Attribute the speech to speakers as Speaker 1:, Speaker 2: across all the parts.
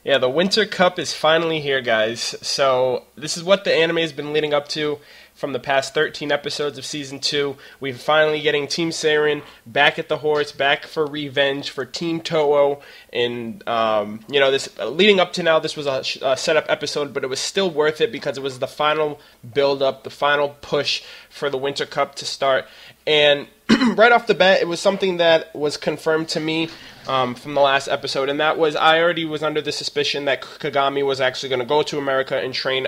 Speaker 1: Yeah, the Winter Cup is finally here, guys. So this is what the anime has been leading up to from the past 13 episodes of Season 2. We're finally getting Team Seirin back at the horse, back for revenge for Team Touou. And, this leading up to now, this was a setup episode, but it was still worth it because it was the final build-up, the final push for the Winter Cup to start. And right off the bat, it was something that was confirmed to me from the last episode, and that was I already was under the suspicion that Kagami was actually going to go to America and train,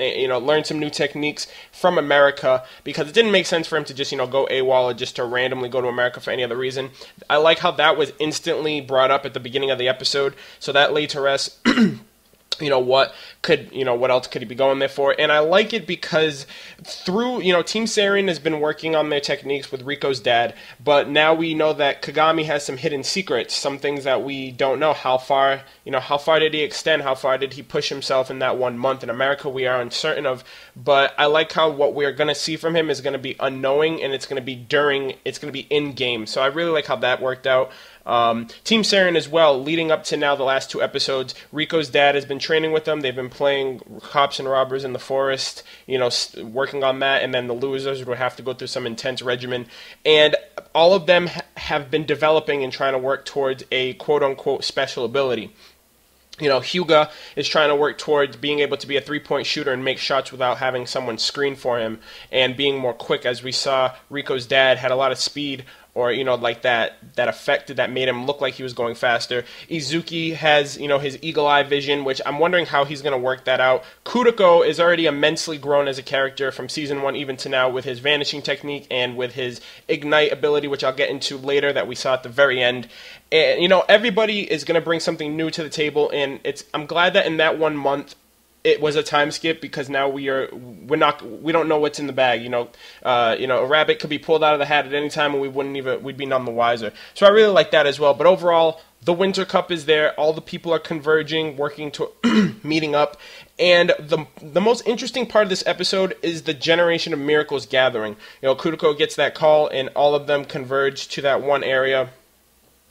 Speaker 1: learn some new techniques from America, because it didn't make sense for him to just, go AWOL or just to randomly go to America for any other reason. I like how that was instantly brought up at the beginning of the episode, so that laid to rest what else could he be going there for? And I like it because through, Team Seirin has been working on their techniques with Riko's dad, but now we know that Kagami has some hidden secrets, some things that we don't know. How far did he extend? How far did he push himself in that 1 month? In America, we are uncertain of, but I like how what we're going to see from him is going to be unknowing, and it's going to be in-game. So I really like how that worked out. Team Seirin as well, leading up to now the last 2 episodes, Riko's dad has been training with them. They've been playing cops and robbers in the forest, working on that, and then the losers would have to go through some intense regimen. And all of them have been developing and trying to work towards a quote-unquote special ability. Hyuga is trying to work towards being able to be a three-point shooter and make shots without having someone screen for him, and being more quick. As we saw, Riko's dad had a lot of speed, or, like that affected, that made him look like he was going faster. Izuki has, his eagle eye vision, which I'm wondering how he's going to work that out. Kuroko is already immensely grown as a character from Season 1 even to now, with his vanishing technique and with his ignite ability, which I'll get into later, that we saw at the very end. And, everybody is going to bring something new to the table, and I'm glad that in that 1 month, it was a time skip, because now we don't know what's in the bag. A rabbit could be pulled out of the hat at any time, and we'd be none the wiser. So I really like that as well. But overall, the Winter Cup is there. All the people are converging, working to meeting up. And the most interesting part of this episode is the Generation of Miracles gathering. Kuroko gets that call, and all of them converge to that one area.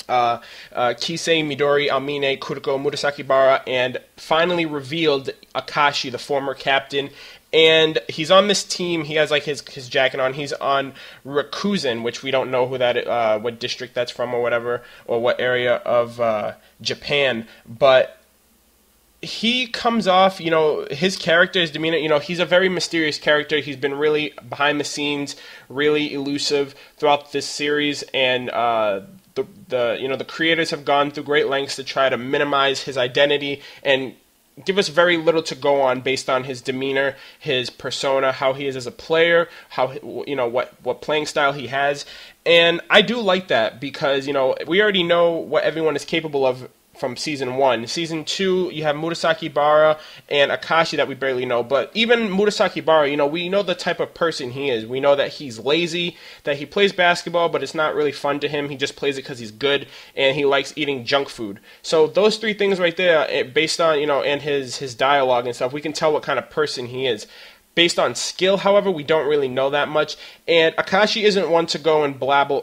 Speaker 1: Kisei, Midori, Amine, Kuroko, Murasaki Bara, and finally revealed Akashi, the former captain. And he's on this team. He has like his jacket on. He's on Rakuzen, which we don't know who that what district that's from or whatever, or what area of Japan. But he comes off, his character, his demeanor, he's a very mysterious character. He's been really behind the scenes, really elusive throughout this series, and the creators have gone through great lengths to try to minimize his identity and give us very little to go on based on his demeanor, his persona, how he is as a player, how what playing style he has. And I do like that, because we already know what everyone is capable of from Season 1. Season 2, you have Murasaki Bara and Akashi that we barely know. But even Murasaki Bara, we know the type of person he is. We know that he's lazy, that he plays basketball, but it's not really fun to him. He just plays it because he's good, and he likes eating junk food. So those 3 things right there, based on, and his dialogue and stuff, we can tell what kind of person he is. Based on skill, however, we don't really know that much. And Akashi isn't one to go and blab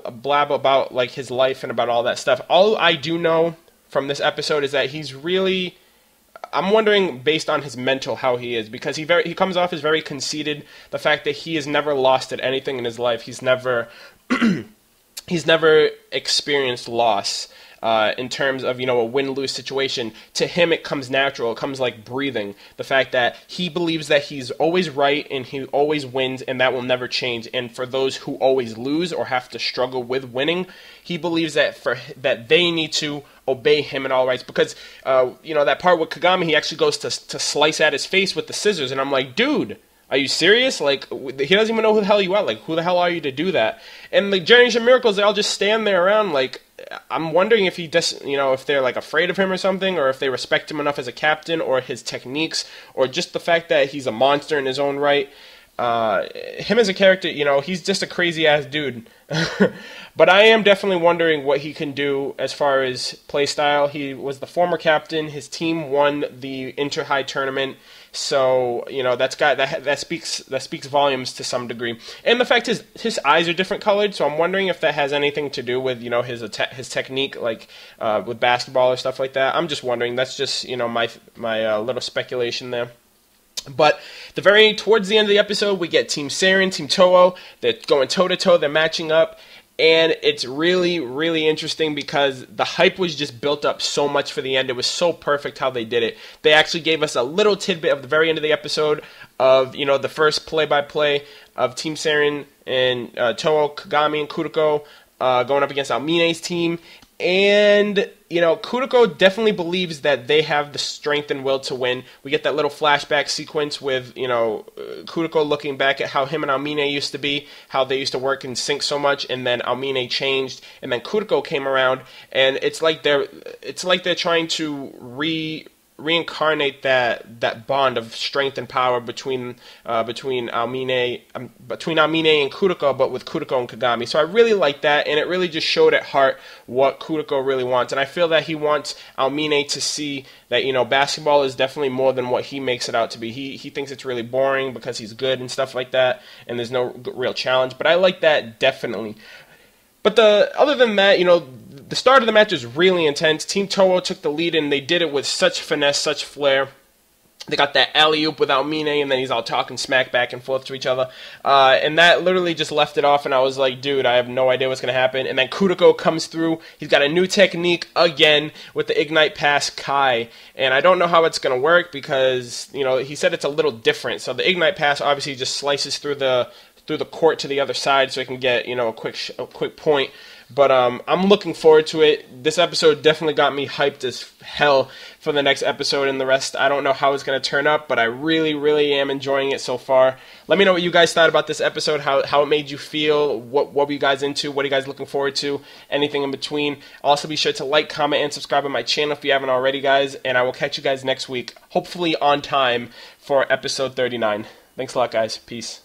Speaker 1: about like his life and about all that stuff. All I do know from this episode is that he's really, I'm wondering based on his mental how he is, because he comes off as very conceited. The fact that he has never lost at anything in his life, he's never experienced loss in terms of a win-lose situation. To him, it comes natural. It comes like breathing. The fact that he believes that he's always right and he always wins, and that will never change. And for those who always lose or have to struggle with winning, he believes that that they need to obey him in all rights. Because that part with Kagami, he actually goes to slice at his face with the scissors, and I'm like, dude, are you serious? Like, he doesn't even know who the hell you are. Like, who the hell are you to do that? And the Generation of Miracles, they all just stand there around. Like, I'm wondering if he just, if they're like afraid of him or something, or if they respect him enough as a captain, or his techniques, or just the fact that he's a monster in his own right. him as a character, you know, he's just a crazy ass dude. But I am definitely wondering what he can do as far as play style. He was the former captain. His team won the Inter-High tournament, so you know that speaks volumes to some degree. And the fact is, his eyes are different colored, so I'm wondering if that has anything to do with, you know, his technique, like with basketball or stuff like that. I'm just wondering. That's just, you know, my little speculation there. But towards the end of the episode, we get Team Seirin, Team Touou. They're going toe-to-toe. They're matching up. And it's really, really interesting because the hype was just built up so much for the end. It was so perfect how they did it. They actually gave us a little tidbit of the very end of the episode of, you know, the first play-by-play of Team Seirin and Touou, Kagami, and Kuroko going up against Almine's team. And, you know, Kuroko definitely believes that they have the strength and will to win. We get that little flashback sequence with, you know, Kuroko looking back at how him and Almine used to be, how they used to work in sync so much, and then Almine changed, and then Kuroko came around, and it's like they're trying to reincarnate that bond of strength and power between Almine and Kuroko, but with Kuroko and Kagami. So I really like that, and it really just showed at heart what Kuroko really wants. And I feel that he wants Almine to see that, you know, basketball is definitely more than what he makes it out to be. He thinks it's really boring because he's good and stuff like that, and there's no real challenge. But I like that definitely. But other than that, you know, the start of the match was really intense. Team Touou took the lead, and they did it with such finesse, such flair. They got that alley-oop with Almine, and then he's all talking smack back and forth to each other. And that literally just left it off, and I was like, dude, I have no idea what's going to happen. And then Kuroko comes through. He's got a new technique again with the Ignite Pass Kai. And I don't know how it's going to work because, you know, he said it's a little different. So the Ignite Pass obviously just slices through the court to the other side so it can get, you know, a quick point. But I'm looking forward to it. This episode definitely got me hyped as hell for the next episode, and the rest, I don't know how it's going to turn up, but I really, really am enjoying it so far. Let me know what you guys thought about this episode, how it made you feel, what were you guys into, what are you guys looking forward to, anything in between. Also, be sure to like, comment, and subscribe on my channel if you haven't already, guys, and I will catch you guys next week, hopefully on time for episode 39. Thanks a lot, guys. Peace.